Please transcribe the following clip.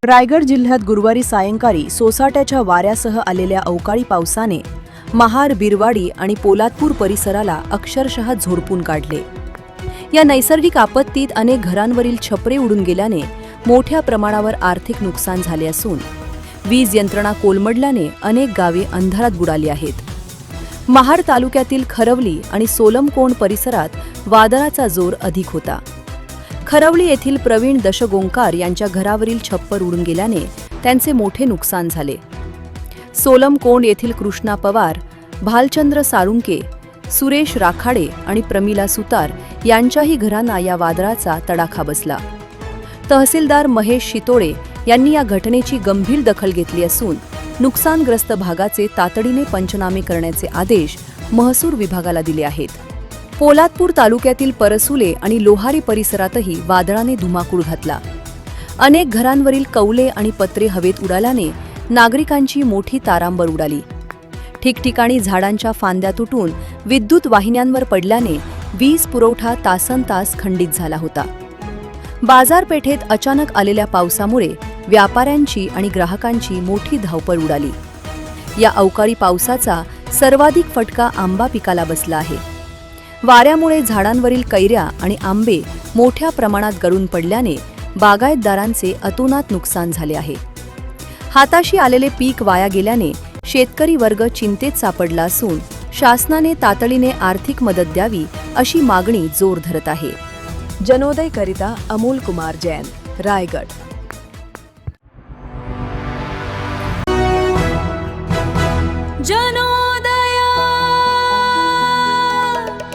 रायगड जिल्ह्यात गुरुवारी सायंकाळी सोसाट्याच्या वाऱ्यासह आलेल्या अवकाळी पावसाने महार, बिरवाडी आणि पोलादपूर परिसराला अक्षरशः झोडपून काढले। या नैसर्गिक आपत्तीत अनेक घरांवरील छपरे उडून गेल्याने मोठ्या प्रमाणावर आर्थिक नुकसान झाले असून वीज यंत्रणा कोलमडल्याने अनेक गावे अंधारात बुडाली आहेत। महार तालुक्यातील खरवली आणि सोलमकोंड परिसरात वादळाचा जोर अधिक होता। खरवली येथील प्रवीण दशगोंकार यांच्या घरावरील छप्पर उडून गेल्याने त्यांचे मोठे नुकसान झाले। सोलमकोंड येथील कृष्णा पवार, भालचंद्र साळुंके, सुरेश राखाडे आणि प्रमिला सुतार यांच्याही घरांना या वादळाचा तडाखा बसला। तहसीलदार महेश शितोळे यांनी या घटनेची गंभीर दखल घेतली असून नुकसानग्रस्त भागाचे तातडीने पंचनामे करण्याचे आदेश महसूल विभागाला दिले आहेत। पोलादपूर तालुक्यातील परसुले आणि लोहारी परिसरातही वादळाने धुमाकूळ घातला। अनेक घरांवरील कौले आणि पत्रे हवेत उडाल्याने नागरिकांची मोठी तारांबळ उडाली। ठिकठिकाणी झाडांच्या फांद्या तुटून विद्युत वाहिन्यांवर पडल्याने वीज पुरवठा तासनतास खंडित झाला होता। बाजारपेठेत अचानक आलेल्या पावसामुळे व्यापाऱ्यांची आणि ग्राहकांची मोठी धावपळ उडाली। या अवकाळी पावसाचा सर्वाधिक फटका आंबा पिकाला बसला आहे। वाऱ्यामुळे झाडांवरील कैऱ्या आणि आंबे मोठ्या प्रमाणात गळून पडल्याने बागायतदारांचे अतोनात नुकसान झाले आहे। हाताशी आलेले पीक वाया गेल्याने शेतकरी वर्ग चिंतेत सापडला असून शासनाने तातडीने आर्थिक मदत द्यावी अशी मागणी जोर धरत आहे। जनोदयकरिता अमोल कुमार जैन, रायगड।